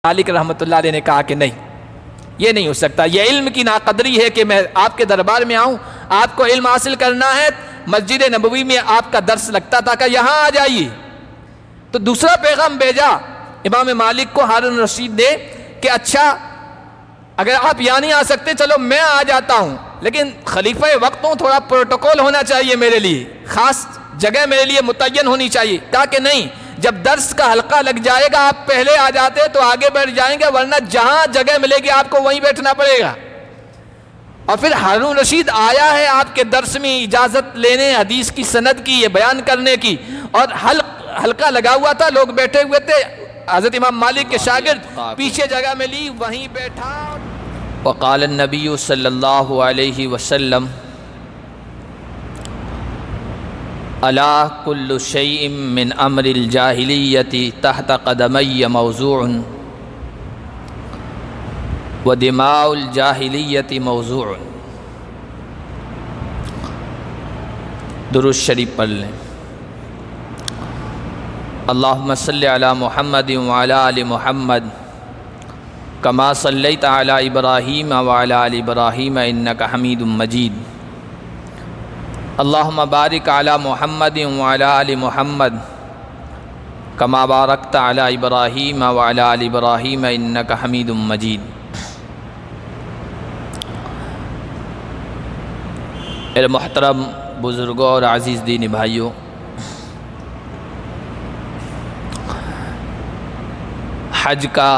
مالک رحمۃ اللہ علیہ نے کہا کہ نہیں، یہ نہیں ہو سکتا، یہ علم کی ناقدری ہے کہ میں آپ کے دربار میں آؤں، آپ کو علم حاصل کرنا ہے، مسجد نبوی میں آپ کا درس لگتا تھا کہ یہاں آ جائیے۔ تو دوسرا پیغام بھیجا امام مالک کو ہارون رشید نے کہ اچھا اگر آپ یہاں نہیں آ سکتے چلو میں آ جاتا ہوں، لیکن خلیفہ وقت ہوں، تھوڑا پروٹوکول ہونا چاہیے میرے لیے، خاص جگہ میرے لیے متعین ہونی چاہیے۔ کہا کہ نہیں، جب درس کا حلقہ لگ جائے گا آپ پہلے آ جاتے تو آگے بیٹھ جائیں گے، ورنہ جہاں جگہ ملے گی آپ کو وہیں بیٹھنا پڑے گا۔ اور پھر ہارون رشید آیا ہے آپ کے درس میں اجازت لینے، حدیث کی سند کی، یہ بیان کرنے کی، اور حلقہ لگا ہوا تھا، لوگ بیٹھے ہوئے تھے، حضرت امام مالک کے شاگرد پیچھے جگہ میں لی، وہیں بیٹھا۔ وقال النبی صلی اللہ علیہ وسلم الا کل شیء من امر الجاہلیۃ تحت قدمی موضوع ودماء الجاہلیۃ موضوع۔ درود شریف پڑھ لیں۔ اللہم صلی علی محمد وعلی آل محمد کما صلیت علی ابراہیم وعلی آل ابراہیم انک حمید مجید۔ اللہم بارک علی محمد وعلی آل محمد کما بارکت علی ابراہیم وعلی آل ابراہیم انک حمید مجید۔ میرے محترم بزرگوں اور عزیز دینی بھائیوں، حج کا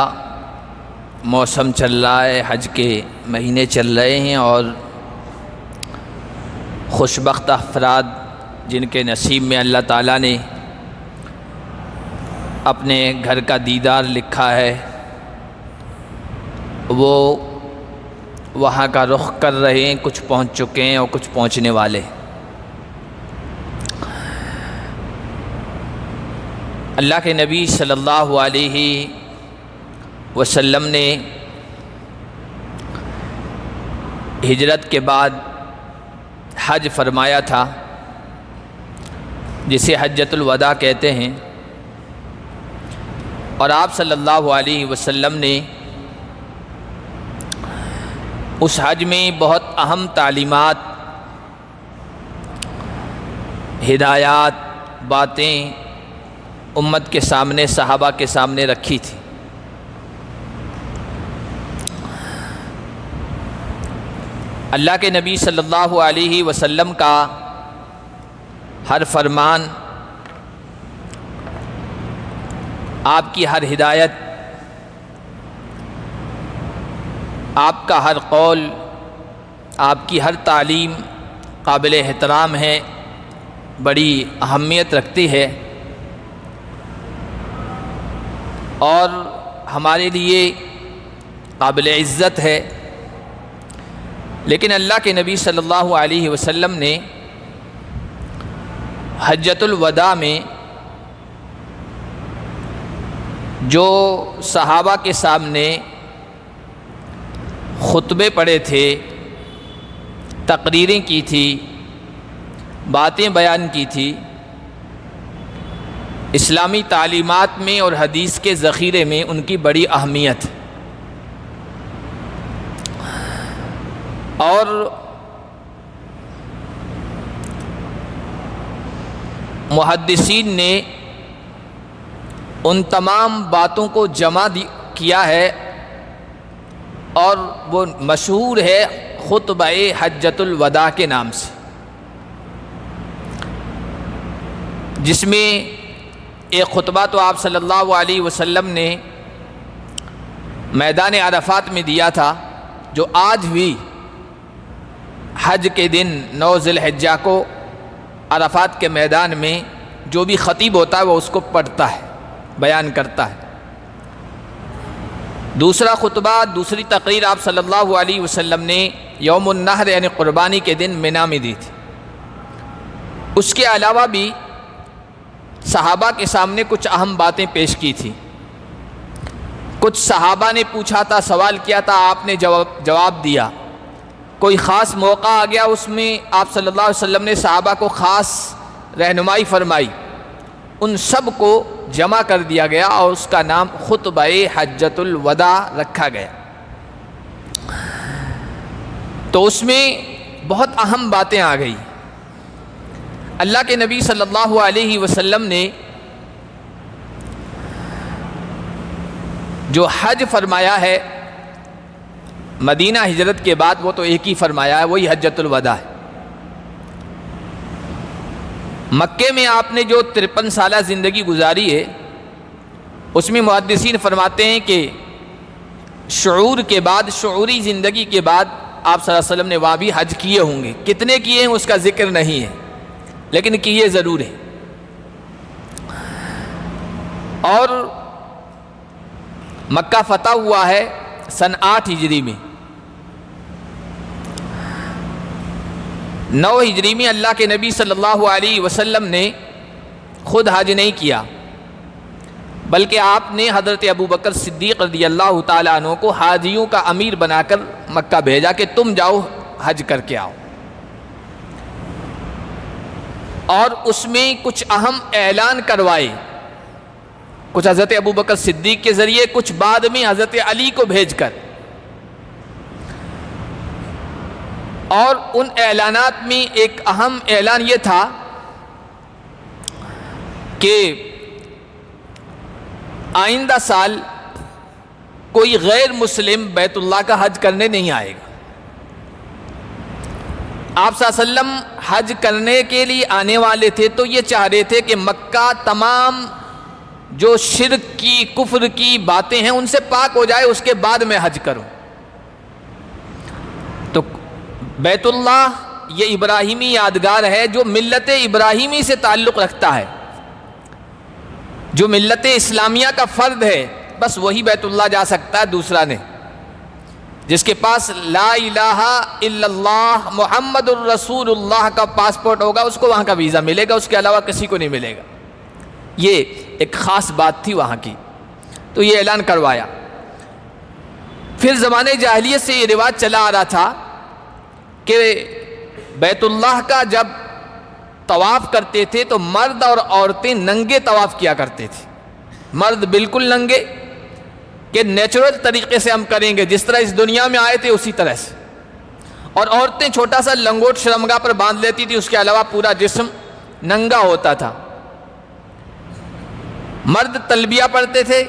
موسم چل رہا ہے، حج کے مہینے چل رہے ہیں، اور خوشبخت افراد جن کے نصیب میں اللہ تعالیٰ نے اپنے گھر کا دیدار لکھا ہے، وہ وہاں کا رخ کر رہے ہیں، کچھ پہنچ چکے ہیں اور کچھ پہنچنے والے۔ اللہ کے نبی صلی اللہ علیہ وسلم نے ہجرت کے بعد حج فرمایا تھا، جسے حجۃ الوداع کہتے ہیں، اور آپ صلی اللہ علیہ وسلم نے اس حج میں بہت اہم تعلیمات، ہدایات، باتیں امت کے سامنے، صحابہ کے سامنے رکھی تھی۔ اللہ کے نبی صلی اللہ علیہ وسلم کا ہر فرمان، آپ کی ہر ہدایت، آپ کا ہر قول، آپ کی ہر تعلیم قابل احترام ہے، بڑی اہمیت رکھتی ہے، اور ہمارے لیے قابل عزت ہے۔ لیکن اللہ کے نبی صلی اللہ علیہ وسلم نے حجۃ الوداع میں جو صحابہ کے سامنے خطبے پڑھے تھے، تقریریں کی تھی، باتیں بیان کی تھی، اسلامی تعلیمات میں اور حدیث کے ذخیرے میں ان کی بڑی اہمیت۔ اور محدثین نے ان تمام باتوں کو جمع کیا ہے، اور وہ مشہور ہے خطبہ حجۃ الوداع کے نام سے، جس میں ایک خطبہ تو آپ صلی اللہ علیہ وسلم نے میدان عرفات میں دیا تھا، جو آج بھی حج کے دن 9 ذی الحجہ کو عرفات کے میدان میں جو بھی خطیب ہوتا ہے وہ اس کو پڑھتا ہے، بیان کرتا ہے۔ دوسرا خطبہ، دوسری تقریر آپ صلی اللہ علیہ وسلم نے یوم النحر یعنی قربانی کے دن منی میں دی تھی۔ اس کے علاوہ بھی صحابہ کے سامنے کچھ اہم باتیں پیش کی تھی۔ کچھ صحابہ نے پوچھا تھا، سوال کیا تھا، آپ نے جواب دیا۔ کوئی خاص موقع آ گیا، اس میں آپ صلی اللہ علیہ وسلم نے صحابہ کو خاص رہنمائی فرمائی۔ ان سب کو جمع کر دیا گیا اور اس کا نام خطبہ حجۃ الوداع رکھا گیا۔ تو اس میں بہت اہم باتیں آ گئی۔ اللہ کے نبی صلی اللہ علیہ وسلم نے جو حج فرمایا ہے مدینہ ہجرت کے بعد، وہ تو ایک ہی فرمایا ہے، وہی حجۃ الوداع ہے۔ مکے میں آپ نے جو 53 سالہ زندگی گزاری ہے، اس میں محدثین فرماتے ہیں کہ شعور کے بعد، شعوری زندگی کے بعد آپ صلی اللہ علیہ وسلم نے وہاں بھی حج کیے ہوں گے۔ کتنے کیے ہیں اس کا ذکر نہیں ہے، لیکن کیے ضرور ہیں۔ اور مکہ فتح ہوا ہے سن 8 ہجری میں۔ 9 ہجری میں اللہ کے نبی صلی اللہ علیہ وسلم نے خود حج نہیں کیا، بلکہ آپ نے حضرت ابو بکر صدیق رضی اللہ تعالیٰ عنہ کو حاجیوں کا امیر بنا کر مکہ بھیجا کہ تم جاؤ حج کر کے آؤ۔ اور اس میں کچھ اہم اعلان کروائے، کچھ حضرت ابو بکر صدیق کے ذریعے، کچھ بعد میں حضرت علی کو بھیج کر۔ اور ان اعلانات میں ایک اہم اعلان یہ تھا کہ آئندہ سال کوئی غیر مسلم بیت اللہ کا حج کرنے نہیں آئے گا۔ آپ صلی اللہ علیہ وسلم حج کرنے کے لیے آنے والے تھے تو یہ چاہ رہے تھے کہ مکہ تمام جو شرک کی، کفر کی باتیں ہیں ان سے پاک ہو جائے، اس کے بعد میں حج کروں۔ تو بیت اللہ یہ ابراہیمی یادگار ہے جو ملت ابراہیمی سے تعلق رکھتا ہے، جو ملت اسلامیہ کا فرد ہے، بس وہی بیت اللہ جا سکتا ہے، دوسرا نہیں۔ جس کے پاس لا الہ الا اللہ محمد الرسول اللہ کا پاسپورٹ ہوگا اس کو وہاں کا ویزا ملے گا، اس کے علاوہ کسی کو نہیں ملے گا۔ یہ ایک خاص بات تھی وہاں کی، تو یہ اعلان کروایا۔ پھر زمانے جاہلیت سے یہ رواج چلا آ رہا تھا کہ بیت اللہ کا جب طواف کرتے تھے تو مرد اور عورتیں ننگے طواف کیا کرتے تھے۔ مرد بالکل ننگے کہ نیچرل طریقے سے ہم کریں گے، جس طرح اس دنیا میں آئے تھے اسی طرح سے، اور عورتیں چھوٹا سا لنگوٹ شرمگاہ پر باندھ لیتی تھی، اس کے علاوہ پورا جسم ننگا ہوتا تھا۔ مرد تلبیہ پڑھتے تھے،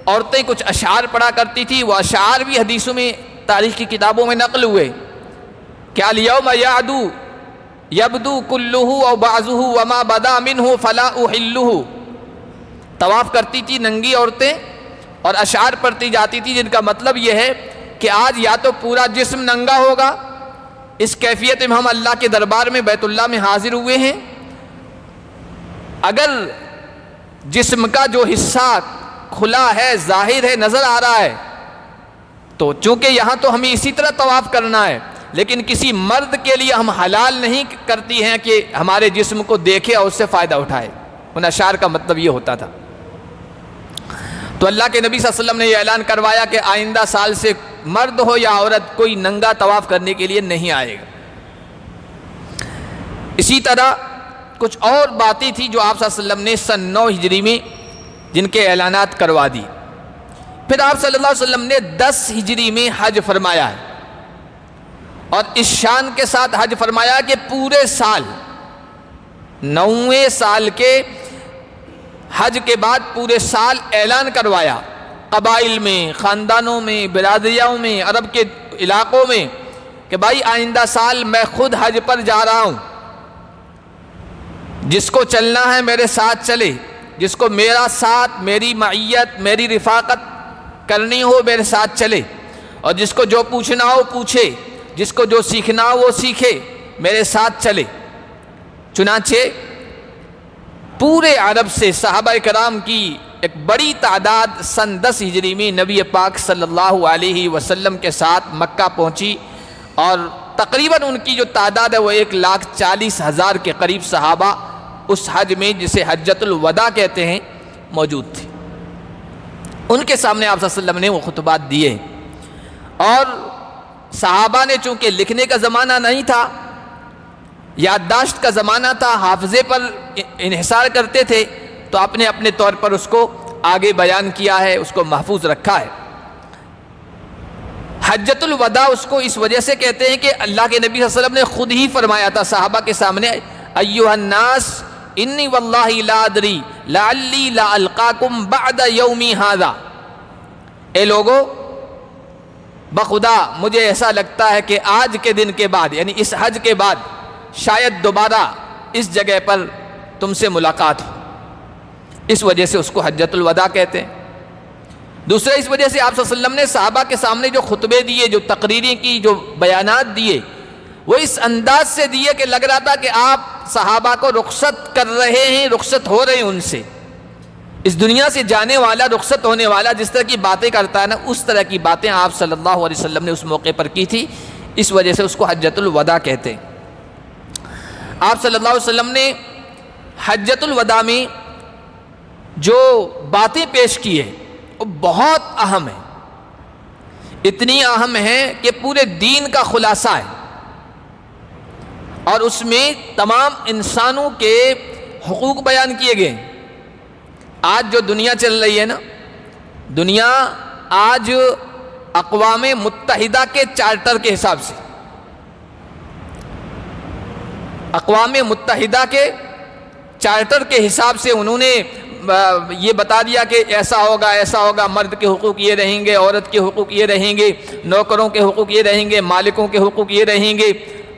عورتیں کچھ اشعار پڑھا کرتی تھی۔ وہ اشعار بھی حدیثوں میں، تاریخ کی کتابوں میں نقل ہوئے کہ الیوم یعدو یبدو کلہ او بعضہ وما بدا منہ فلا احلہ۔ طواف کرتی تھی ننگی عورتیں اور اشعار پڑھتی جاتی تھی، جن کا مطلب یہ ہے کہ آج یا تو پورا جسم ننگا ہوگا، اس کیفیت میں ہم اللہ کے دربار میں بیت اللہ میں حاضر ہوئے ہیں۔ اگر جسم کا جو حصہ کھلا ہے، ظاہر ہے، نظر آ رہا ہے، تو چونکہ یہاں تو ہمیں اسی طرح طواف کرنا ہے، لیکن کسی مرد کے لیے ہم حلال نہیں کرتی ہیں کہ ہمارے جسم کو دیکھے اور اس سے فائدہ اٹھائے۔ ان اشعار کا مطلب یہ ہوتا تھا۔ تو اللہ کے نبی صلی اللہ علیہ وسلم نے یہ اعلان کروایا کہ آئندہ سال سے مرد ہو یا عورت کوئی ننگا طواف کرنے کے لیے نہیں آئے گا۔ اسی طرح کچھ اور باتیں تھیں جو آپ صلی اللہ علیہ وسلم نے سن 9 ہجری میں جن کے اعلانات کروا دی۔ پھر آپ صلی اللہ علیہ وسلم نے 10 ہجری میں حج فرمایا ہے، اور اس شان کے ساتھ حج فرمایا کہ پورے سال 9ویں سال کے حج کے بعد پورے سال اعلان کروایا قبائل میں، خاندانوں میں، برادریوں میں، عرب کے علاقوں میں کہ بھائی آئندہ سال میں خود حج پر جا رہا ہوں، جس کو چلنا ہے میرے ساتھ چلے، جس کو میرا ساتھ، میری معیت، میری رفاقت کرنی ہو میرے ساتھ چلے، اور جس کو جو پوچھنا ہو پوچھے، جس کو جو سیکھنا ہو وہ سیکھے، میرے ساتھ چلے۔ چنانچہ پورے عرب سے صحابہ کرام کی ایک بڑی تعداد سن 10 ہجری میں نبی پاک صلی اللہ علیہ وسلم کے ساتھ مکہ پہنچی، اور تقریباً ان کی جو تعداد ہے وہ 1,40,000 کے قریب صحابہ اس حج میں، جسے حجۃ الوداع کہتے ہیں، موجود تھے۔ ان کے سامنے آپ صلی اللہ علیہ وسلم نے وہ خطبات دیے، اور صحابہ نے چونکہ لکھنے کا زمانہ نہیں تھا، یادداشت کا زمانہ تھا، حافظے پر انحصار کرتے تھے، تو آپ نے اپنے طور پر اس کو آگے بیان کیا ہے، اس کو محفوظ رکھا ہے۔ حجۃ الوداع اس کو اس وجہ سے کہتے ہیں کہ اللہ کے نبی صلی اللہ علیہ وسلم نے خود ہی فرمایا تھا صحابہ کے سامنے، ایھا الناس انی واللہ لا ادری لعلی لا القاکم بعد یومی ھذا، اے لوگو بخدا مجھے ایسا لگتا ہے کہ آج کے دن کے بعد، یعنی اس حج کے بعد شاید دوبارہ اس جگہ پر تم سے ملاقات ہو، اس وجہ سے اس کو حجۃ الوداع کہتے ہیں۔ دوسرا اس وجہ سے آپ صلی اللہ علیہ وسلم نے صحابہ کے سامنے جو خطبے دیے، جو تقریریں کی، جو بیانات دیے، وہ اس انداز سے دیے کہ لگ رہا تھا کہ آپ صحابہ کو رخصت کر رہے ہیں، رخصت ہو رہے ہیں ان سے، اس دنیا سے جانے والا، رخصت ہونے والا جس طرح کی باتیں کرتا ہے نا، اس طرح کی باتیں آپ صلی اللہ علیہ وسلم نے اس موقع پر کی تھی، اس وجہ سے اس کو حجۃ الوداع کہتے ہیں۔ آپ صلی اللہ علیہ وسلم نے حجۃ الوداع میں جو باتیں پیش کی ہیں وہ بہت اہم ہیں، اتنی اہم ہیں کہ پورے دین کا خلاصہ ہے، اور اس میں تمام انسانوں کے حقوق بیان کیے گئے ہیں۔ آج جو دنیا چل رہی ہے نا، دنیا آج اقوام متحدہ کے چارٹر کے حساب سے، اقوام متحدہ کے چارٹر کے حساب سے انہوں نے یہ بتا دیا کہ ایسا ہوگا ایسا ہوگا، مرد کے حقوق یہ رہیں گے، عورت کے حقوق یہ رہیں گے، نوکروں کے حقوق یہ رہیں گے، مالکوں کے حقوق یہ رہیں گے،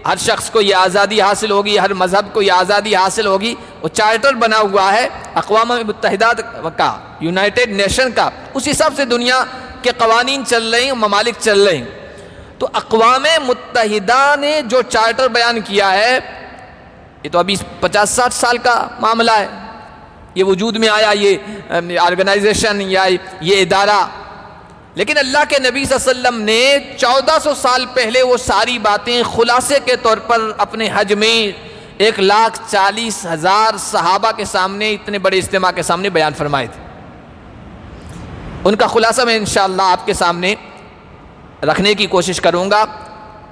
ہر شخص کو یہ آزادی حاصل ہوگی، ہر مذہب کو یہ آزادی حاصل ہوگی۔ وہ چارٹر بنا ہوا ہے اقوام متحدہ کا، یونائٹڈ نیشن کا، اس حساب سے دنیا کے قوانین چل رہے ہیں، ممالک چل رہے ہیں۔ تو اقوام متحدہ نے جو چارٹر بیان کیا ہے، یہ تو ابھی 50-60 سال کا معاملہ ہے، یہ وجود میں آیا یہ آرگنائزیشن یا یہ ادارہ، لیکن اللہ کے نبی صلی اللہ علیہ وسلم نے 1400 سال پہلے وہ ساری باتیں خلاصے کے طور پر اپنے حج میں 1,40,000 صحابہ کے سامنے، اتنے بڑے اجتماع کے سامنے بیان فرمائے تھے۔ ان کا خلاصہ میں انشاءاللہ آپ کے سامنے رکھنے کی کوشش کروں گا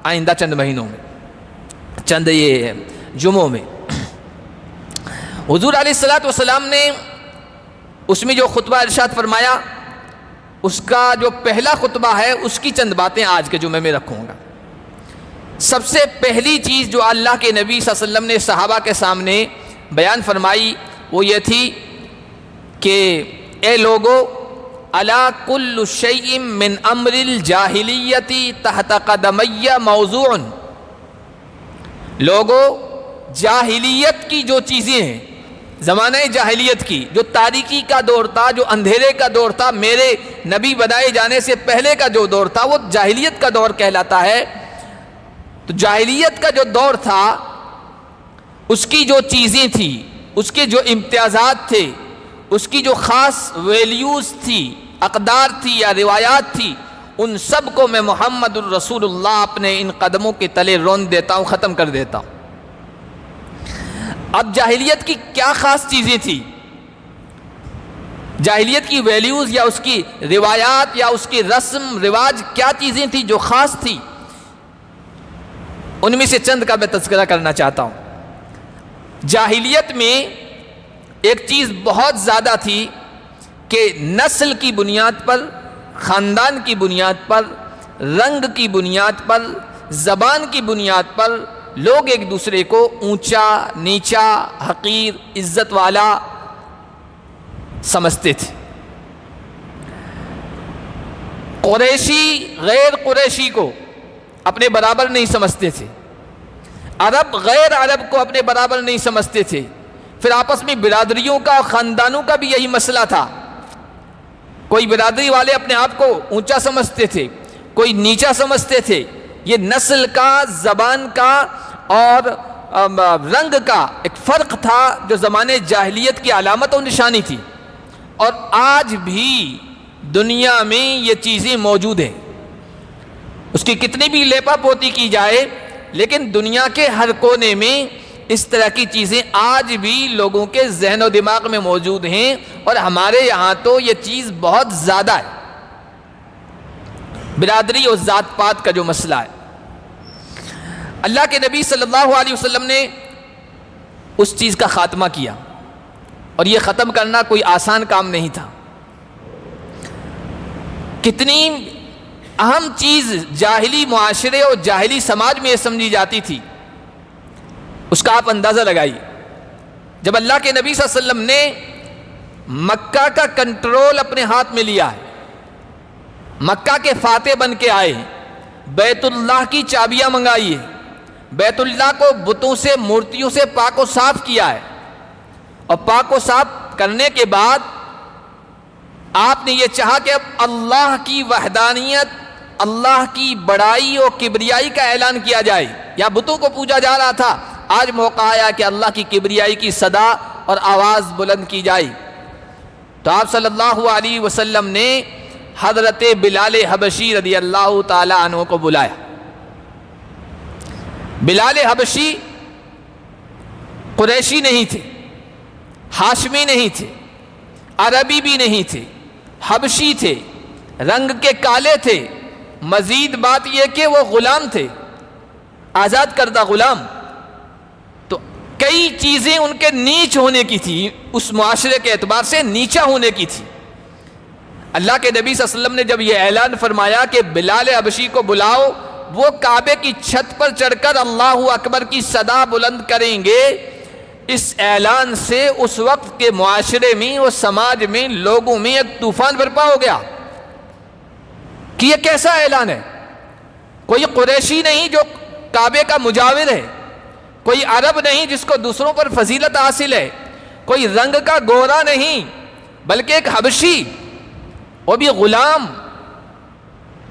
آئندہ چند مہینوں میں، چند یہ جمعوں میں۔ حضور علیہ الصلوۃ نے اس میں جو خطبہ ارشاد فرمایا، اس کا جو پہلا خطبہ ہے اس کی چند باتیں آج کے جمعے میں رکھوں گا۔ سب سے پہلی چیز جو اللہ کے نبی صلی اللہ علیہ وسلم نے صحابہ کے سامنے بیان فرمائی وہ یہ تھی کہ اے لوگو، الا کل شیء من امر الجاہلیت تحت قدمی موضوع، لوگو جاہلیت کی جو چیزیں ہیں، زمانہ جاہلیت کی جو تاریکی کا دور تھا، جو اندھیرے کا دور تھا، میرے نبی بنائے جانے سے پہلے کا جو دور تھا وہ جاہلیت کا دور کہلاتا ہے۔ تو جاہلیت کا جو دور تھا اس کی جو چیزیں تھیں، اس کے جو امتیازات تھے، اس کی جو خاص ویلیوز تھی، اقدار تھی یا روایات تھی، ان سب کو میں محمد الرسول اللہ اپنے ان قدموں کے تلے رون دیتا ہوں، ختم کر دیتا ہوں۔ اب جاہلیت کی کیا خاص چیزیں تھیں، جاہلیت کی ویلیوز یا اس کی روایات یا اس کی رسم رواج کیا چیزیں تھیں جو خاص تھی، ان میں سے چند کا میں تذکرہ کرنا چاہتا ہوں۔ جاہلیت میں ایک چیز بہت زیادہ تھی کہ نسل کی بنیاد پر، خاندان کی بنیاد پر، رنگ کی بنیاد پر، زبان کی بنیاد پر لوگ ایک دوسرے کو اونچا، نیچا، حقیر، عزت والا سمجھتے تھے۔ قریشی غیر قریشی کو اپنے برابر نہیں سمجھتے تھے، عرب غیر عرب کو اپنے برابر نہیں سمجھتے تھے۔ پھر آپس میں برادریوں کا اور خاندانوں کا بھی یہی مسئلہ تھا، کوئی برادری والے اپنے آپ کو اونچا سمجھتے تھے، کوئی نیچا سمجھتے تھے۔ یہ نسل کا، زبان کا اور رنگ کا ایک فرق تھا جو زمانے جاہلیت کی علامت و نشانی تھی، اور آج بھی دنیا میں یہ چیزیں موجود ہیں۔ اس کی کتنی بھی لیپا پوتی کی جائے، لیکن دنیا کے ہر کونے میں اس طرح کی چیزیں آج بھی لوگوں کے ذہن و دماغ میں موجود ہیں، اور ہمارے یہاں تو یہ چیز بہت زیادہ ہے۔ برادری اور ذات پات کا جو مسئلہ ہے، اللہ کے نبی صلی اللہ علیہ وسلم نے اس چیز کا خاتمہ کیا۔ اور یہ ختم کرنا کوئی آسان کام نہیں تھا. کتنی اہم چیز جاہلی معاشرے اور جاہلی سماج میں یہ سمجھی جاتی تھی، اس کا آپ اندازہ لگائیے. جب اللہ کے نبی صلی اللہ علیہ وسلم نے مکہ کا کنٹرول اپنے ہاتھ میں لیا ہے، مکہ کے فاتح بن کے آئے، بیت اللہ کی چابیاں منگائی ہے، بیت اللہ کو بتوں سے مورتیوں سے پاک و صاف کیا ہے، اور پاک و صاف کرنے کے بعد آپ نے یہ چاہا کہ اب اللہ کی وحدانیت، اللہ کی بڑائی اور کبریائی کا اعلان کیا جائے. یا بتوں کو پوجا جا رہا تھا، آج موقع آیا کہ اللہ کی کبریائی کی صدا اور آواز بلند کی جائے. تو آپ صلی اللہ علیہ وسلم نے حضرت بلال حبشی رضی اللہ تعالی عنہ کو بلایا. بلال حبشی قریشی نہیں تھے، ہاشمی نہیں تھے، عربی بھی نہیں تھے، حبشی تھے، رنگ کے کالے تھے. مزید بات یہ کہ وہ غلام تھے، آزاد کردہ غلام. تو کئی چیزیں ان کے نیچ ہونے کی تھی، اس معاشرے کے اعتبار سے نیچا ہونے کی تھی. اللہ کے نبی صلی اللہ علیہ وسلم نے جب یہ اعلان فرمایا کہ بلال حبشی کو بلاؤ، وہ کعبے کی چھت پر چڑھ کر اللہ اکبر کی صدا بلند کریں گے، اس اعلان سے اس وقت کے معاشرے میں اور سماج میں لوگوں میں ایک طوفان برپا ہو گیا کہ یہ کیسا اعلان ہے. کوئی قریشی نہیں جو کعبے کا مجاور ہے، کوئی عرب نہیں جس کو دوسروں پر فضیلت حاصل ہے، کوئی رنگ کا گورا نہیں بلکہ ایک حبشی، وہ بھی غلام.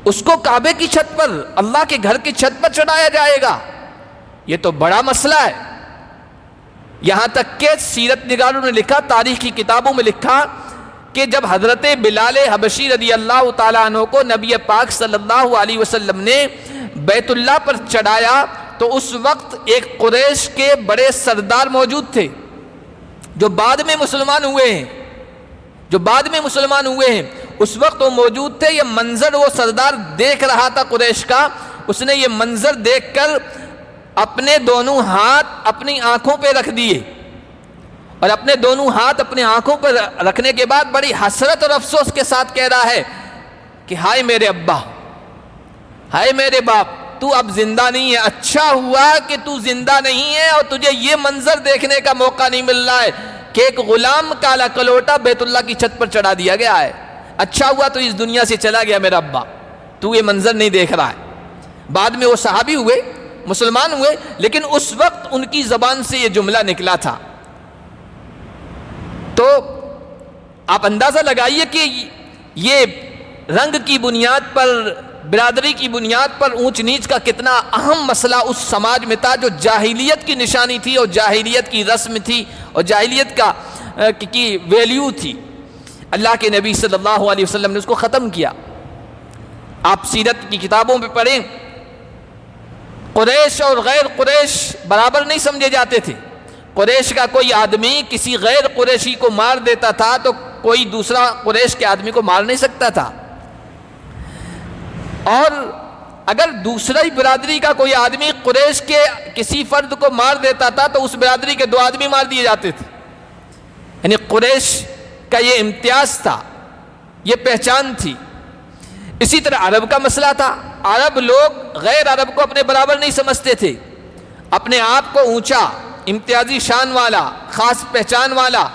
اس کو کعبے کی چھت پر، اللہ کے گھر کی چھت پر چڑھایا جائے گا. یہ تو بڑا مسئلہ ہے. یہاں تک کہ سیرت نگاروں نے لکھا، تاریخ کی کتابوں میں لکھا کہ جب حضرت بلال حبشی رضی اللہ تعالیٰ عنہ کو نبی پاک صلی اللہ علیہ وسلم نے بیت اللہ پر چڑھایا تو اس وقت ایک قریش کے بڑے سردار موجود تھے جو بعد میں مسلمان ہوئے ہیں، اس وقت وہ موجود تھے. یہ منظر وہ سردار دیکھ رہا تھا قریش کا. اس نے یہ منظر دیکھ کر اپنے دونوں ہاتھ اپنی آنکھوں پہ رکھ دیے، اور اپنے دونوں ہاتھ اپنے آنکھوں پر رکھنے کے بعد بڑی حسرت اور افسوس کے ساتھ کہہ رہا ہے کہ ہائے میرے ابا، ہائے میرے باپ، تو اب زندہ نہیں ہے. اچھا ہوا کہ تو زندہ نہیں ہے اور تجھے یہ منظر دیکھنے کا موقع نہیں مل رہا ہے کہ ایک غلام کالا کلوٹا بیت اللہ کی چھت پر چڑھا دیا گیا ہے. اچھا ہوا تو اس دنیا سے چلا گیا میرا ابا، تو یہ منظر نہیں دیکھ رہا ہے. بعد میں وہ صحابی ہوئے، مسلمان ہوئے، لیکن اس وقت ان کی زبان سے یہ جملہ نکلا تھا. تو آپ اندازہ لگائیے کہ یہ رنگ کی بنیاد پر، برادری کی بنیاد پر اونچ نیچ کا کتنا اہم مسئلہ اس سماج میں تھا جو جاہلیت کی نشانی تھی اور جاہلیت کی رسم تھی اور جاہلیت کی ویلیو تھی. اللہ کے نبی صلی اللہ علیہ وسلم نے اس کو ختم کیا. آپ سیرت کی کتابوں میں پڑھیں، قریش اور غیر قریش برابر نہیں سمجھے جاتے تھے. قریش کا کوئی آدمی کسی غیر قریشی کو مار دیتا تھا تو کوئی دوسرا قریش کے آدمی کو مار نہیں سکتا تھا. اور اگر دوسری برادری کا کوئی آدمی قریش کے کسی فرد کو مار دیتا تھا تو اس برادری کے 2 آدمی مار دیے جاتے تھے. یعنی قریش کا یہ امتیاز تھا، یہ پہچان تھی. اسی طرح عرب کا مسئلہ تھا. عرب لوگ غیر عرب کو اپنے برابر نہیں سمجھتے تھے، اپنے آپ کو اونچا، امتیازی شان والا، خاص پہچان والا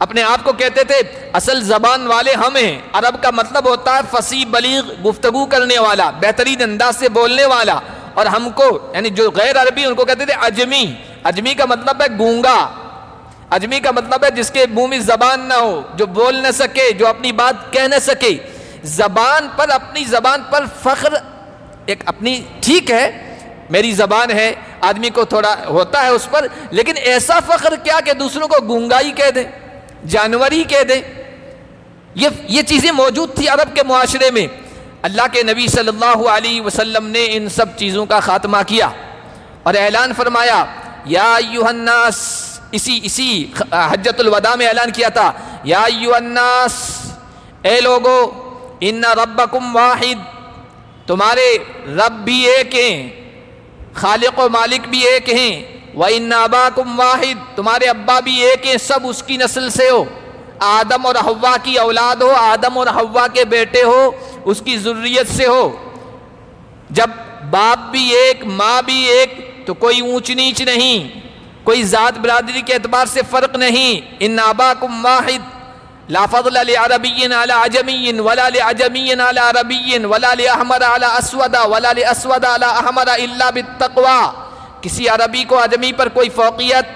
اپنے آپ کو کہتے تھے. اصل زبان والے ہم ہیں. عرب کا مطلب ہوتا ہے فصیح بلیغ گفتگو کرنے والا، بہترین انداز سے بولنے والا. اور ہم کو یعنی جو غیر عربی ان کو کہتے تھے اجمی. اجمی کا مطلب ہے گونگا. اجمی کا مطلب ہے جس کے منہ میں زبان نہ ہو، جو بول نہ سکے، جو اپنی بات کہہ نہ سکے. زبان پر، اپنی زبان پر فخر، ایک اپنی، ٹھیک ہے میری زبان ہے، آدمی کو تھوڑا ہوتا ہے اس پر، لیکن ایسا فخر کیا کہ دوسروں کو گونگائی کہہ دیں، جانوری کہہ دیں. یہ چیزیں موجود تھی عرب کے معاشرے میں. اللہ کے نبی صلی اللہ علیہ وسلم نے ان سب چیزوں کا خاتمہ کیا اور اعلان فرمایا، یا ایھا الناس. اسی حجۃ الوداع میں اعلان کیا تھا، یا ایھا الناس، اے لوگو، ان ربکم واحد، تمہارے رب بھی ایک ہیں، خالق و مالک بھی ایک ہیں. وَإِنَّ أَبَاكُمْ وَاحِدٌ، تمہارے ابا بھی ایک ہیں، سب اس کی نسل سے ہو، آدم اور حوا کی اولاد ہو، آدم اور حوا کے بیٹے ہو، اس کی ذریت سے ہو۔ جب باپ بھی ایک ماں بھی ایک تو کوئی اونچ نیچ نہیں، کوئی ذات برادری کے اعتبار سے فرق نہیں۔ ان اباکم واحد لا فضل لعربی علی عجمی ولا لعجمی علی عربی ولا لاحمر علی اسود ولا لاسود علی احمر الا بالتقوی، کسی عربی کو عجمی پر کوئی فوقیت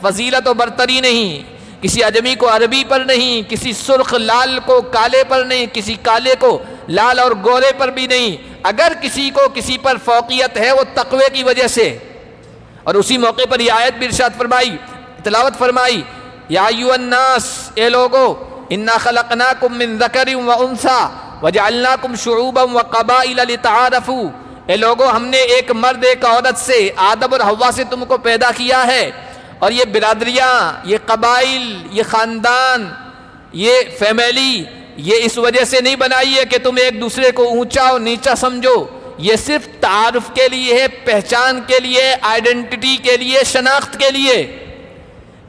فضیلت و برتری نہیں، کسی عجمی کو عربی پر نہیں، کسی سرخ لال کو کالے پر نہیں، کسی کالے کو لال اور گورے پر بھی نہیں۔ اگر کسی کو کسی پر فوقیت ہے وہ تقوی کی وجہ سے۔ اور اسی موقع پر یہ آیت بھی ارشاد فرمائی، تلاوت فرمائی، یا ایھا الناس، اے لوگو، انا خلقناکم من ذکر و انثی وجعلناکم شعوبا وقبائل لتعارفوا، اے لوگو ہم نے ایک مرد ایک عورت سے، آدم اور حوا سے تم کو پیدا کیا ہے، اور یہ برادریاں، یہ قبائل، یہ خاندان، یہ فیملی، یہ اس وجہ سے نہیں بنائی ہے کہ تم ایک دوسرے کو اونچا اور نیچا سمجھو، یہ صرف تعارف کے لیے ہے، پہچان کے لیے، آئیڈینٹی کے لیے، شناخت کے لیے۔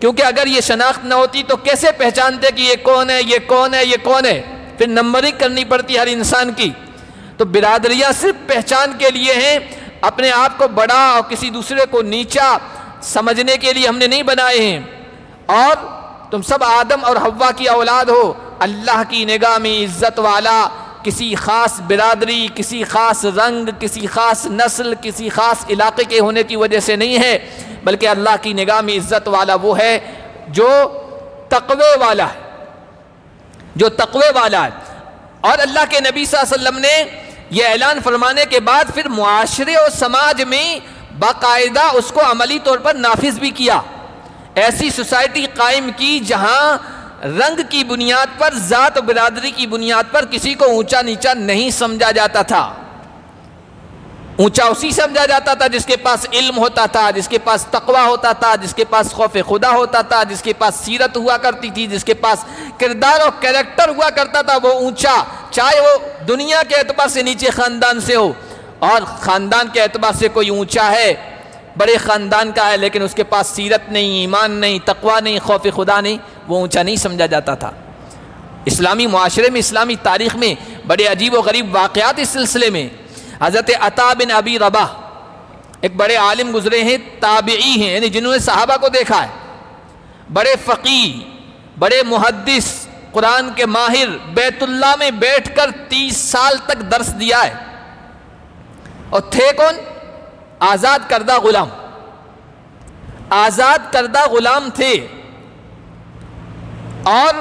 کیونکہ اگر یہ شناخت نہ ہوتی تو کیسے پہچانتے کہ یہ کون ہے، یہ کون ہے، یہ کون ہے؟ پھر نمبرنگ کرنی پڑتی ہر انسان کی۔ تو برادریاں صرف پہچان کے لیے ہیں، اپنے آپ کو بڑا اور کسی دوسرے کو نیچا سمجھنے کے لیے ہم نے نہیں بنائے ہیں۔ اور تم سب آدم اور حوا کی اولاد ہو، اللہ کی نگاہ میں عزت والا کسی خاص برادری، کسی خاص رنگ، کسی خاص نسل، کسی خاص علاقے کے ہونے کی وجہ سے نہیں ہے، بلکہ اللہ کی نگاہ میں عزت والا وہ ہے جو تقوی والا ہے، جو تقوی والا ہے۔ اور اللہ کے نبی صلی اللہ علیہ وسلم نے یہ اعلان فرمانے کے بعد پھر معاشرے اور سماج میں باقاعدہ اس کو عملی طور پر نافذ بھی کیا۔ ایسی سوسائٹی قائم کی جہاں رنگ کی بنیاد پر، ذات و برادری کی بنیاد پر کسی کو اونچا نیچا نہیں سمجھا جاتا تھا۔ اونچا اسی سمجھا جاتا تھا جس کے پاس علم ہوتا تھا، جس کے پاس تقوی ہوتا تھا، جس کے پاس خوف خدا ہوتا تھا، جس کے پاس سیرت ہوا کرتی تھی، جس کے پاس کردار اور کریکٹر ہوا کرتا تھا، وہ اونچا، چاہے وہ دنیا کے اعتبار سے نیچے خاندان سے ہو، اور خاندان کے اعتبار سے کوئی اونچا ہے، بڑے خاندان کا ہے لیکن اس کے پاس سیرت نہیں، ایمان نہیں، تقوی نہیں، خوف خدا نہیں، وہ اونچا نہیں سمجھا جاتا تھا۔ اسلامی معاشرے میں، اسلامی تاریخ میں بڑے عجیب و غریب واقعات اس سلسلے میں۔ حضرت عطا بن ابی رباح ایک بڑے عالم گزرے ہیں، تابعی ہیں، یعنی جنہوں نے صحابہ کو دیکھا ہے، بڑے فقیہ، بڑے محدث، قرآن کے ماہر، بیت اللہ میں بیٹھ کر 30 سال تک درس دیا ہے، اور تھے کون؟ آزاد کردہ غلام، آزاد کردہ غلام تھے، اور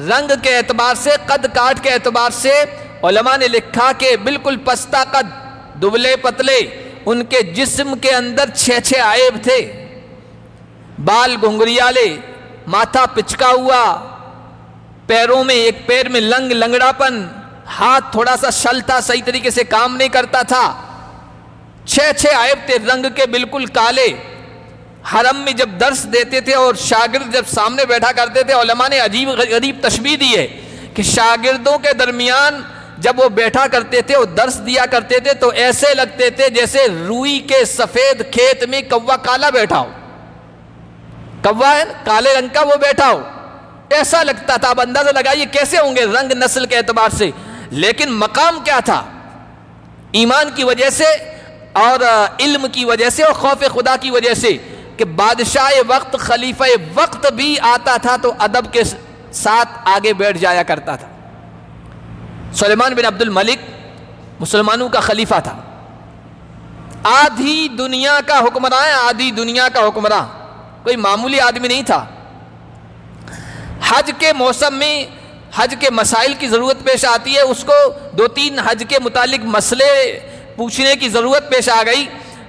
رنگ کے اعتبار سے، قد کاٹ کے اعتبار سے علماء نے لکھا کہ بالکل پستہ قد، دبلے پتلے، ان کے جسم کے اندر 6 عیب تھے، بال گھنگریالے، ماتھا پچکا ہوا، پیروں میں ایک پیر میں لنگڑا پن، ہاتھ تھوڑا سا شل تھا، صحیح طریقے سے کام نہیں کرتا تھا، 6 عیب تھے، رنگ کے بالکل کالے۔ حرم میں جب درس دیتے تھے اور شاگرد جب سامنے بیٹھا کرتے تھے، علماء نے عجیب غریب تشبیہ دی ہے کہ شاگردوں کے درمیان جب وہ بیٹھا کرتے تھے، وہ درس دیا کرتے تھے تو ایسے لگتے تھے جیسے روئی کے سفید کھیت میں کوا کالا بیٹھا ہو، کوا ہے کالے رنگ کا وہ بیٹھا ہو، ایسا لگتا تھا۔ اب اندازہ لگائیے کیسے ہوں گے رنگ نسل کے اعتبار سے، لیکن مقام کیا تھا؟ ایمان کی وجہ سے اور علم کی وجہ سے اور خوف خدا کی وجہ سے کہ بادشاہ وقت، خلیفہ وقت بھی آتا تھا تو ادب کے ساتھ آگے بیٹھ جایا کرتا تھا۔ سلیمان بن عبد الملک مسلمانوں کا خلیفہ تھا، آدھی دنیا کا حکمراں، آدھی دنیا کا حکمراں، کوئی معمولی آدمی نہیں تھا۔ حج کے موسم میں حج کے مسائل کی ضرورت پیش آتی ہے، اس کو 2-3 حج کے متعلق مسئلے پوچھنے کی ضرورت پیش آ گئی،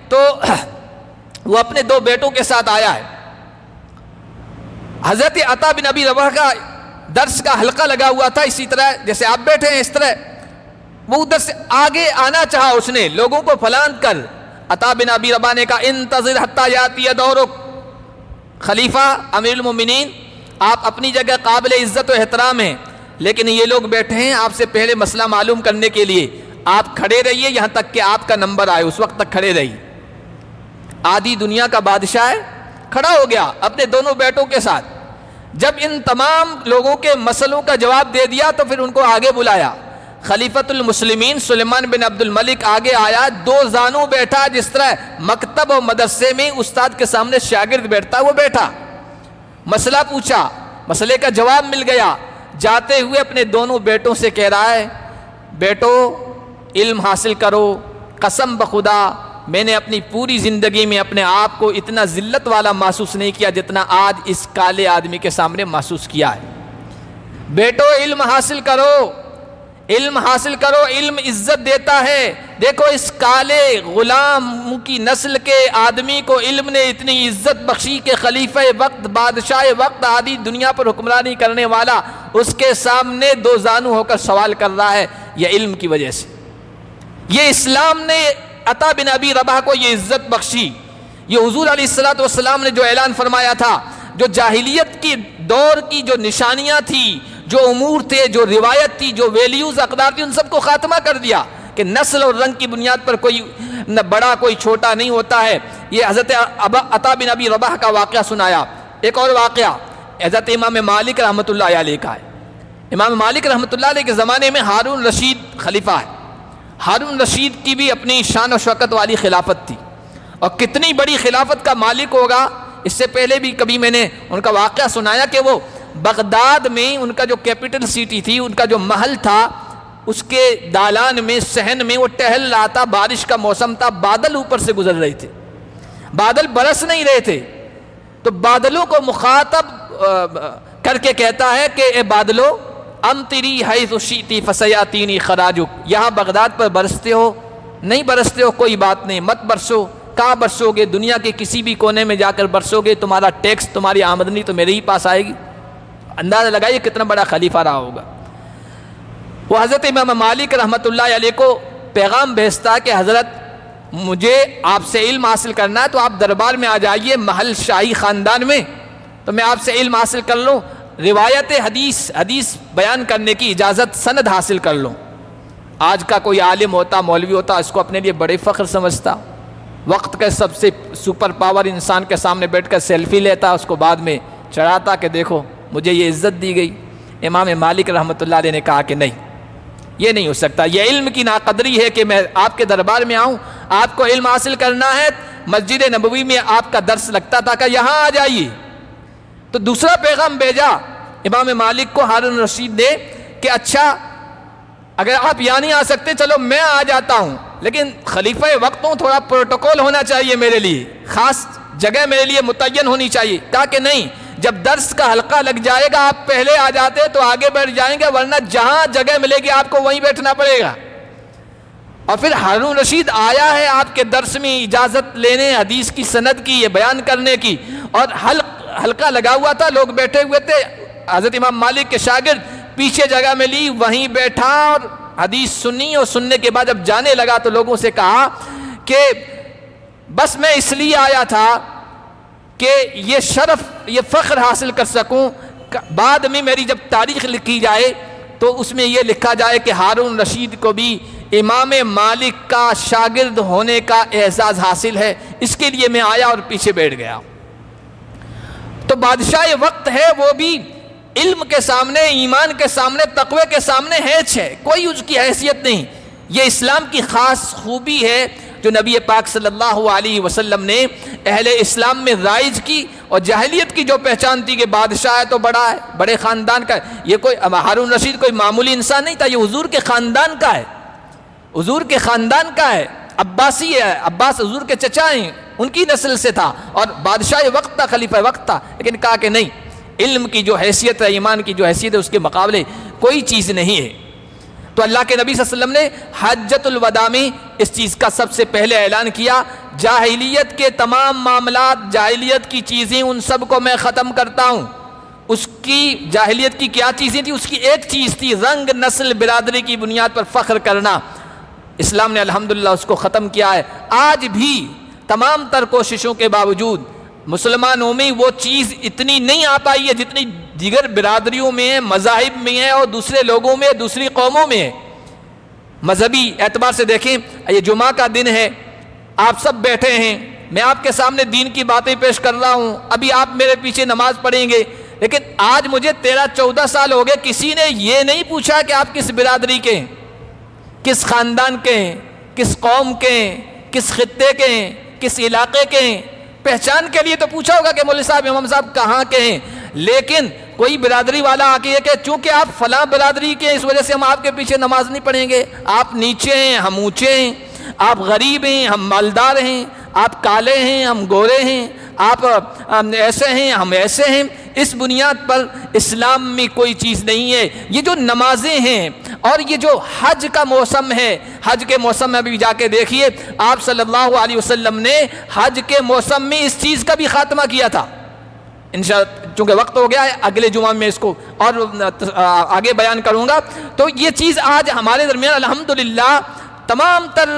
تو وہ اپنے 2 بیٹوں کے ساتھ آیا ہے۔ حضرت عطا بن ابی رباح کا درس کا حلقہ لگا ہوا تھا، اسی طرح جیسے آپ بیٹھے ہیں اس طرح، وہ ادھر سے آگے آنا چاہا، اس نے لوگوں کو پھلانگ کر، عطا بن ابی رباح نے کہا انتظر حتی یاتی دورک، خلیفہ امیر المومنین آپ اپنی جگہ قابل عزت و احترام ہیں، لیکن یہ لوگ بیٹھے ہیں آپ سے پہلے مسئلہ معلوم کرنے کے لیے، آپ کھڑے رہیے یہاں تک کہ آپ کا نمبر آئے، اس وقت تک کھڑے رہیے۔ آدھی دنیا کا بادشاہ ہے، کھڑا ہو گیا اپنے دونوں بیٹوں کے ساتھ. جب ان تمام لوگوں کے مسئلوں کا جواب دے دیا تو پھر ان کو آگے بلایا. خلیفۃ المسلمین سلیمان بن عبد الملک آگے آیا، دو زانوں بیٹھا، جس طرح مکتب و مدرسے میں استاد کے سامنے شاگرد بیٹھتا وہ بیٹھا. مسئلہ پوچھا، مسئلے کا جواب مل گیا. جاتے ہوئے اپنے دونوں بیٹوں سے کہہ رہا ہے، بیٹو علم حاصل کرو. قسم بخدا میں نے اپنی پوری زندگی میں اپنے آپ کو اتنا ذلت والا محسوس نہیں کیا جتنا آج اس کالے آدمی کے سامنے محسوس کیا ہے. بیٹو علم حاصل کرو، علم حاصل کرو، علم عزت دیتا ہے. دیکھو اس کالے غلام کی نسل کے آدمی کو علم نے اتنی عزت بخشی کہ خلیفہ وقت، بادشاہ وقت، آدھی دنیا پر حکمرانی کرنے والا اس کے سامنے دو زانو ہو کر سوال کر رہا ہے. یہ علم کی وجہ سے، یہ اسلام نے عطا بن ابی رباح کو یہ عزت بخشی. یہ حضور علیہ الصلوۃ والسلام نے جو اعلان فرمایا تھا، جو جاہلیت کی دور کی جو نشانیاں تھیں، جو امور تھے، جو روایت تھی، جو ویلیوز اقدار تھی، ان سب کو خاتمہ کر دیا کہ نسل اور رنگ کی بنیاد پر کوئی نہ بڑا کوئی چھوٹا نہیں ہوتا ہے. یہ حضرت عطا بن ابی رباح کا واقعہ سنایا. ایک اور واقعہ حضرت امام مالک رحمۃ اللہ علیہ کا ہے. امام مالک رحمۃ اللہ علیہ کے زمانے میں ہارون رشید خلیفہ ہے. ہارون رشید کی بھی اپنی شان و شوکت والی خلافت تھی، اور کتنی بڑی خلافت کا مالک ہوگا. اس سے پہلے بھی کبھی میں نے ان کا واقعہ سنایا کہ وہ بغداد میں ان کا جو کیپٹل سٹی تھی، ان کا جو محل تھا، اس کے دالان میں، صحن میں وہ ٹہل رہا تھا. بارش کا موسم تھا، بادل اوپر سے گزر رہے تھے، بادل برس نہیں رہے تھے. تو بادلوں کو مخاطب کر کے کہتا ہے کہ اے بادلو امطری حیث شئتی فسیاتینی خراجک. یہاں بغداد پر برستے ہو، نہیں برستے ہو، کوئی بات نہیں، مت برسو. کہاں برسو گے؟ دنیا کے کسی بھی کونے میں جا کر برسو گے، تمہارا ٹیکس، تمہاری آمدنی تو میرے ہی پاس آئے گی. اندازہ لگائیے کتنا بڑا خلیفہ رہا ہوگا. وہ حضرت امام مالک رحمۃ اللہ علیہ کو پیغام بھیجتا کہ حضرت مجھے آپ سے علم حاصل کرنا ہے تو آپ دربار میں آ جائیے محل شاہی خاندان میں، تو میں آپ سے علم حاصل کر لوں، روایت حدیث بیان کرنے کی اجازت، سند حاصل کر لوں. آج کا کوئی عالم ہوتا، مولوی ہوتا، اس کو اپنے لیے بڑے فخر سمجھتا. وقت کا سب سے سپر پاور انسان کے سامنے بیٹھ کر سیلفی لیتا، اس کو بعد میں چڑھاتا کہ دیکھو مجھے یہ عزت دی گئی. امام مالک رحمۃ اللہ علیہ نے کہا کہ نہیں، یہ نہیں ہو سکتا. یہ علم کی ناقدری ہے کہ میں آپ کے دربار میں آؤں، آپ کو علم حاصل کرنا ہے. مسجد نبوی میں آپ کا درس لگتا تھا کہ یہاں آ جائیے. تو دوسرا پیغام بھیجا امام مالک کو ہارون رشید نے کہ اچھا اگر آپ یہاں نہیں آ سکتے چلو میں آ جاتا ہوں، لیکن خلیفہ وقت ہوں، تھوڑا پروٹوکول ہونا چاہیے میرے لیے، خاص جگہ میرے لیے متعین ہونی چاہیے. کہا کہ نہیں، جب درس کا حلقہ لگ جائے گا آپ پہلے آ جاتے تو آگے بیٹھ جائیں گے، ورنہ جہاں جگہ ملے گی آپ کو وہیں بیٹھنا پڑے گا. اور پھر ہارون رشید آیا ہے آپ کے درس میں اجازت لینے، حدیث کی سند کی، یہ بیان کرنے کی، اور حلقہ لگا ہوا تھا، لوگ بیٹھے ہوئے تھے. حضرت امام مالک کے شاگرد پیچھے جگہ میں لی، وہیں بیٹھا اور حدیث سنی، اور سننے کے بعد جب جانے لگا تو لوگوں سے کہا کہ بس میں اس لیے آیا تھا کہ یہ شرف، یہ فخر حاصل کر سکوں، بعد میں میری جب تاریخ لکھی جائے تو اس میں یہ لکھا جائے کہ ہارون رشید کو بھی امام مالک کا شاگرد ہونے کا اعزاز حاصل ہے. اس کے لیے میں آیا اور پیچھے بیٹھ گیا. تو بادشاہ وقت ہے، وہ بھی علم کے سامنے، ایمان کے سامنے، تقوی کے سامنے ہیچ ہے، کوئی اس کی حیثیت نہیں. یہ اسلام کی خاص خوبی ہے جو نبی پاک صلی اللہ علیہ وسلم نے اہل اسلام میں رائج کی. اور جاہلیت کی جو پہچان تھی کہ بادشاہ ہے تو بڑا ہے، بڑے خاندان کا ہے، یہ کوئی ہارون رشید کوئی معمولی انسان نہیں تھا، یہ حضور کے خاندان کا ہے، حضور کے خاندان کا ہے، عباسی ہے، عباس حضور کے چچا ہیں، ان کی نسل سے تھا، اور بادشاہ وقت تھا، خلیفہ وقت تھا. لیکن کہا کہ نہیں، علم کی جو حیثیت ہے، ایمان کی جو حیثیت ہے، اس کے مقابلے کوئی چیز نہیں ہے. تو اللہ کے نبی صلی اللہ علیہ وسلم نے حجۃ الوداع میں اس چیز کا سب سے پہلے اعلان کیا، جاہلیت کے تمام معاملات، جاہلیت کی چیزیں، ان سب کو میں ختم کرتا ہوں. اس کی جاہلیت کی کیا چیزیں تھی؟ اس کی ایک چیز تھی رنگ، نسل، برادری کی بنیاد پر فخر کرنا. اسلام نے الحمدللہ اس کو ختم کیا ہے. آج بھی تمام تر کوششوں کے باوجود مسلمانوں میں وہ چیز اتنی نہیں آ پائی ہے جتنی دیگر برادریوں میں ہے، مذاہب میں ہے، اور دوسرے لوگوں میں، دوسری قوموں میں ہے. مذہبی اعتبار سے دیکھیں، یہ جمعہ کا دن ہے، آپ سب بیٹھے ہیں، میں آپ کے سامنے دین کی باتیں پیش کر رہا ہوں، ابھی آپ میرے پیچھے نماز پڑھیں گے، لیکن آج مجھے 13-14 سال ہو گئے، کسی نے یہ نہیں پوچھا کہ آپ کس برادری کے ہیں، کس خاندان کے ہیں، کس قوم کے ہیں، کس خطے کے ہیں، کس علاقے کے ہیں۔ پہچان کے لیے تو پوچھا ہوگا کہ مولوی صاحب، امام صاحب کہاں کے ہیں، لیکن کوئی برادری والا آ کے یہ کہ چونکہ آپ فلاں برادری کے ہیں اس وجہ سے ہم آپ کے پیچھے نماز نہیں پڑھیں گے، آپ نیچے ہیں ہم اونچے ہیں، آپ غریب ہیں ہم مالدار ہیں، آپ کالے ہیں ہم گورے ہیں، آپ ایسے ہیں ہم ایسے ہیں، اس بنیاد پر اسلام میں کوئی چیز نہیں ہے۔ یہ جو نمازیں ہیں اور یہ جو حج کا موسم ہے، حج کے موسم میں ابھی جا کے دیکھیے، آپ صلی اللہ علیہ وسلم نے حج کے موسم میں اس چیز کا بھی خاتمہ کیا تھا۔ انشاءاللہ چونکہ وقت ہو گیا ہے، اگلے جمعہ میں اس کو اور آگے بیان کروں گا۔ تو یہ چیز آج ہمارے درمیان الحمدللہ تمام تر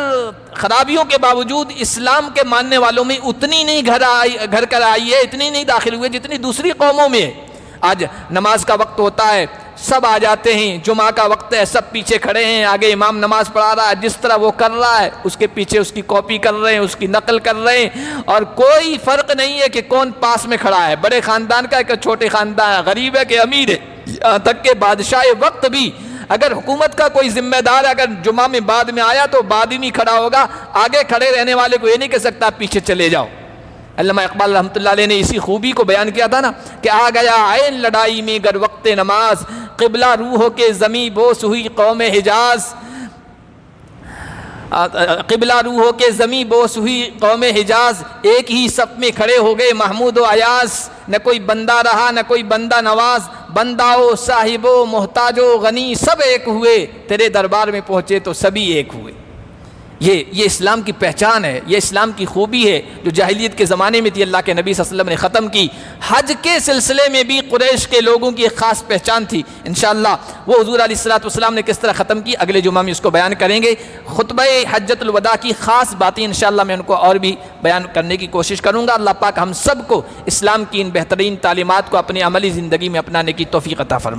خرابیوں کے باوجود اسلام کے ماننے والوں میں اتنی نہیں گھر کر آئی ہے، اتنی نہیں داخل ہوئی جتنی دوسری قوموں میں ہے۔ آج نماز کا وقت ہوتا ہے، سب آ جاتے ہیں، جمعہ کا وقت ہے، سب پیچھے کھڑے ہیں، آگے امام نماز پڑھا رہا ہے، جس طرح وہ کر رہا ہے اس کے پیچھے اس کی کاپی کر رہے ہیں، اس کی نقل کر رہے ہیں، اور کوئی فرق نہیں ہے کہ کون پاس میں کھڑا ہے، بڑے خاندان کا ہے کہ چھوٹے خاندان ہے، غریب ہے کہ امیر ہے، یہاں تک کہ بادشاہ وقت بھی اگر حکومت کا کوئی ذمہ دار اگر جمعہ میں بعد میں آیا تو بعد میں کھڑا ہوگا، آگے کھڑے رہنے والے کو یہ نہیں کہہ سکتا پیچھے چلے جاؤ۔ علامہ اقبال رحمۃ اللہ علیہ نے اسی خوبی کو بیان کیا تھا نا کہ آ گیا عین لڑائی میں گر وقت نماز، قبلہ روحوں کے زمیں بوس ہوئی قوم حجاز، قبلہ روحوں کے زمیں بوس ہوئی قوم حجاز، ایک ہی صف میں کھڑے ہو گئے محمود و ایاز، نہ کوئی بندہ رہا نہ کوئی بندہ نواز، بندہ و صاحب و محتاج و غنی سب ایک ہوئے، تیرے دربار میں پہنچے تو سبھی ایک ہوئے۔ یہ اسلام کی پہچان ہے، یہ اسلام کی خوبی ہے جو جاہلیت کے زمانے میں تھی، اللہ کے نبی صلی اللہ علیہ وسلم نے ختم کی۔ حج کے سلسلے میں بھی قریش کے لوگوں کی ایک خاص پہچان تھی، انشاءاللہ وہ حضور علیہ الصلوۃ نے کس طرح ختم کی اگلے جمعہ میں اس کو بیان کریں گے۔ خطبہ حجۃ الوداع کی خاص باتیں انشاءاللہ میں ان کو اور بھی بیان کرنے کی کوشش کروں گا۔ اللہ پاک ہم سب کو اسلام کی ان بہترین تعلیمات کو اپنی عملی زندگی میں اپنانے کی توفیق عطا فرمائے۔